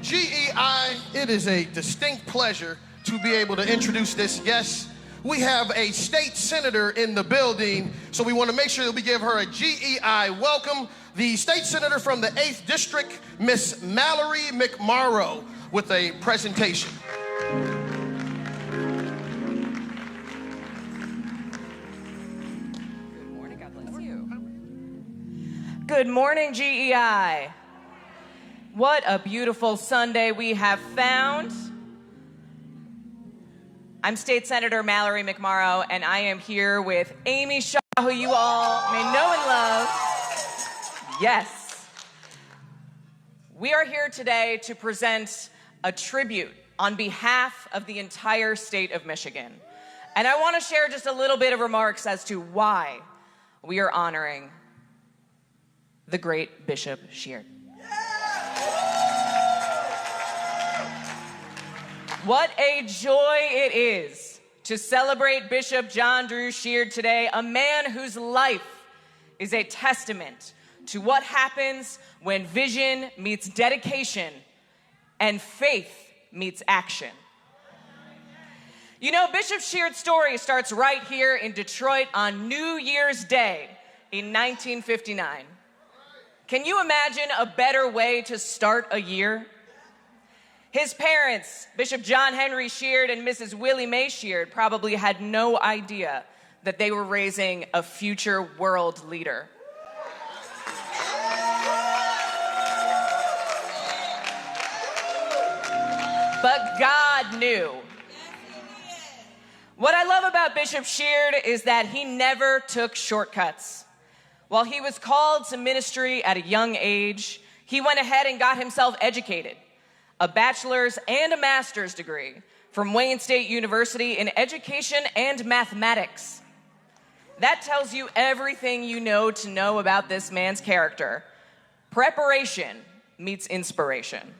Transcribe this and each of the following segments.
GEI, it is a distinct pleasure to be able to introduce this guest. We have a state senator in the building, so we want to make sure that we give her a GEI welcome. The state senator from the 8th District, Miss Mallory McMorrow, with a presentation. Good morning, God bless you. Good morning, GEI. What a beautiful Sunday we have found. I'm State Senator Mallory McMorrow, and I am here with Amy Shaw, who you all may know and love. Yes. We are here today to present a tribute on behalf of the entire state of Michigan. And I want to share just a little bit of remarks as to why we are honoring the great Bishop Sheard. What a joy it is to celebrate Bishop John Drew Sheard today, a man whose life is a testament to what happens when vision meets dedication and faith meets action. You know, Bishop Sheard's story starts right here in Detroit on New Year's Day in 1959. Can you imagine a better way to start a year? His parents, Bishop John Henry Sheard and Mrs. Willie Mae Sheard, probably had no idea that they were raising a future world leader. But God knew. What I love about Bishop Sheard is that he never took shortcuts. While he was called to ministry at a young age, he went ahead and got himself educated. A bachelor's and a master's degree from Wayne State University in education and mathematics. That tells you everything you know to know about this man's character. Preparation meets inspiration.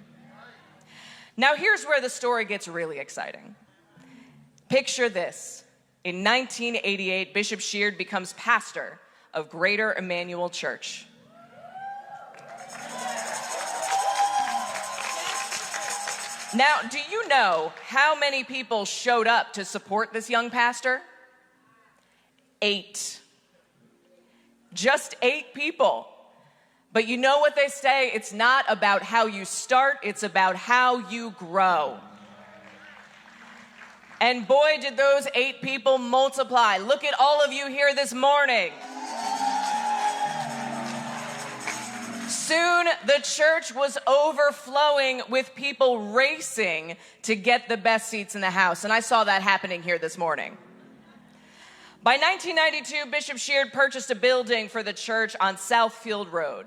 Now here's where the story gets really exciting. Picture this. In 1988, Bishop Sheard becomes pastor of Greater Emmanuel Church. Now, do you know how many people showed up to support this young pastor? 8. Just 8 people. But you know what they say? It's not about how you start, it's about how you grow. And boy, did those 8 people multiply. Look at all of you here this morning. Soon, the church was overflowing with people racing to get the best seats in the house, and I saw that happening here this morning. By 1992, Bishop Sheard purchased a building for the church on Southfield Road.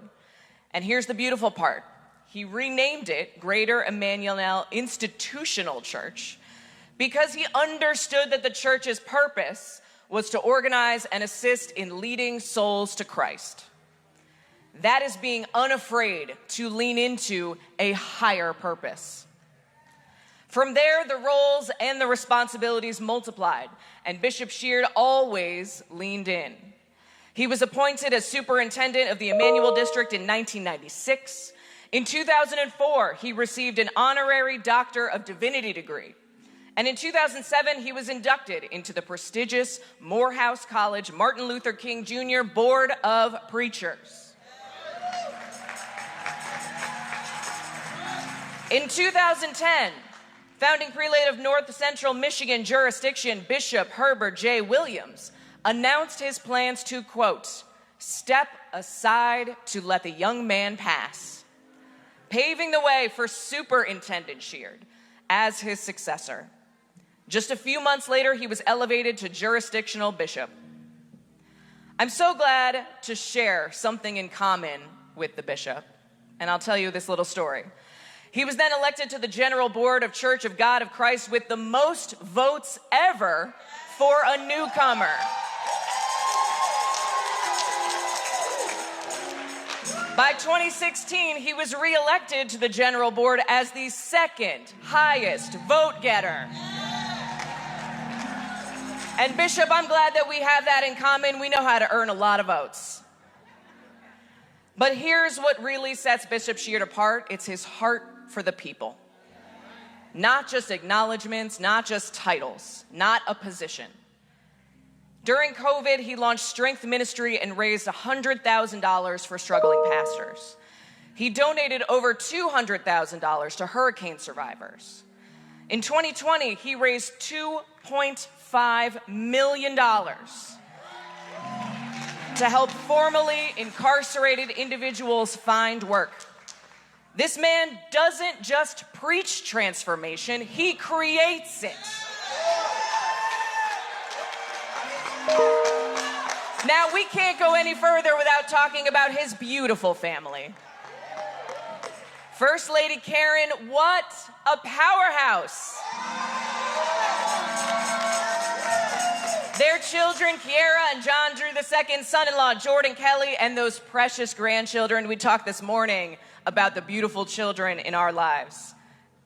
And here's the beautiful part. He renamed it Greater Emmanuel Institutional Church because he understood that the church's purpose was to organize and assist in leading souls to Christ. That is being unafraid to lean into a higher purpose. From there, the roles and the responsibilities multiplied, and Bishop Sheard always leaned in. He was appointed as superintendent of the Emmanuel District in 1996. In 2004, he received an honorary Doctor of Divinity degree. And in 2007, he was inducted into the prestigious Morehouse College Martin Luther King Jr. Board of Preachers. In 2010, founding prelate of North Central Michigan jurisdiction, Bishop Herbert J. Williams, announced his plans to, quote, step aside to let the young man pass, paving the way for Superintendent Sheard as his successor. Just a few months later, he was elevated to jurisdictional bishop. I'm so glad to share something in common with the bishop, and I'll tell you this little story. He was then elected to the General Board of Church of God of Christ with the most votes ever for a newcomer. By 2016, he was re-elected to the General Board as the second highest vote getter. And Bishop, I'm glad that we have that in common. We know how to earn a lot of votes. But here's what really sets Bishop Sheard apart. It's his heart for the people. Not just acknowledgments, not just titles, not a position. During COVID, he launched Strength Ministry and raised $100,000 for struggling pastors. He donated over $200,000 to hurricane survivors. In 2020, he raised $2.5 million to help formerly incarcerated individuals find work. This man doesn't just preach transformation, he creates it. Now, we can't go any further without talking about his beautiful family. First Lady Karen, what a powerhouse. Their children, Kiara and John Drew II, son-in-law Jordan Kelly, and those precious grandchildren. We talked this morning about the beautiful children in our lives.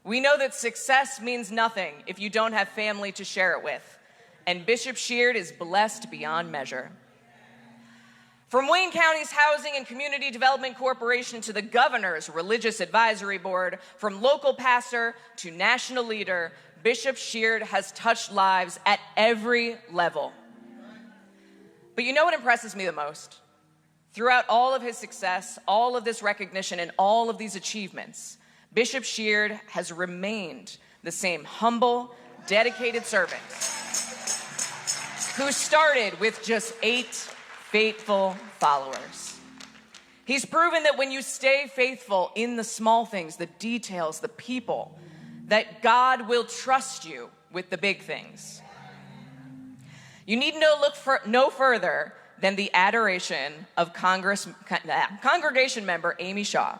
We know that success means nothing if you don't have family to share it with. And Bishop Sheard is blessed beyond measure. From Wayne County's Housing and Community Development Corporation to the governor's Religious Advisory Board, from local pastor to national leader, Bishop Sheard has touched lives at every level. But you know what impresses me the most? Throughout all of his success, all of this recognition, and all of these achievements, Bishop Sheard has remained the same humble, dedicated servant who started with just 8 faithful followers. He's proven that when you stay faithful in the small things, the details, the people, that God will trust you with the big things. You need to look no further than the adoration of congregation member Amy Shaw.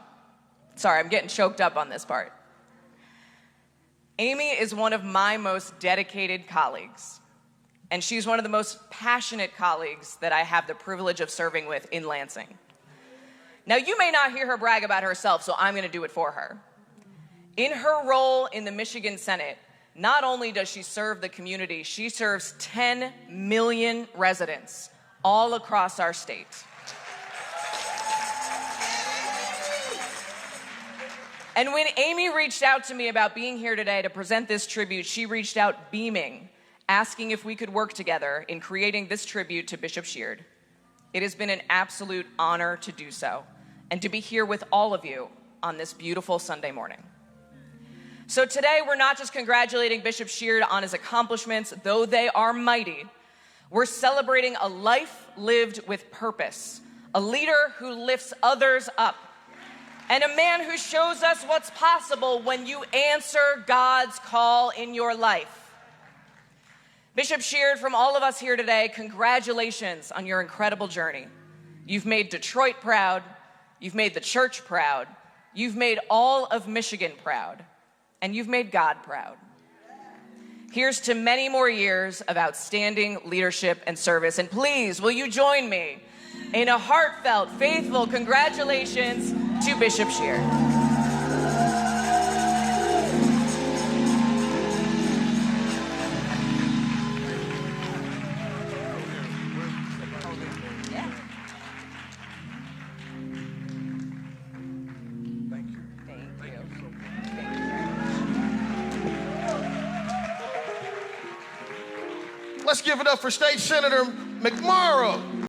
Sorry, I'm getting choked up on this part. Amy is one of my most dedicated colleagues, and she's one of the most passionate colleagues that I have the privilege of serving with in Lansing. Now, you may not hear her brag about herself, so I'm going to do it for her. In her role in the Michigan Senate, not only does she serve the community, she serves 10 million residents all across our state. And when Amy reached out to me about being here today to present this tribute, she reached out beaming, asking if we could work together in creating this tribute to Bishop Sheard. It has been an absolute honor to do so, and to be here with all of you on this beautiful Sunday morning. So today, we're not just congratulating Bishop Sheard on his accomplishments, though they are mighty. We're celebrating a life lived with purpose, a leader who lifts others up, and a man who shows us what's possible when you answer God's call in your life. Bishop Sheard, from all of us here today, congratulations on your incredible journey. You've made Detroit proud, you've made the church proud, you've made all of Michigan proud, and you've made God proud. Here's to many more years of outstanding leadership and service. And please, will you join me in a heartfelt, faithful congratulations to Bishop Sheard. Let's give it up for State Senator McMorrow.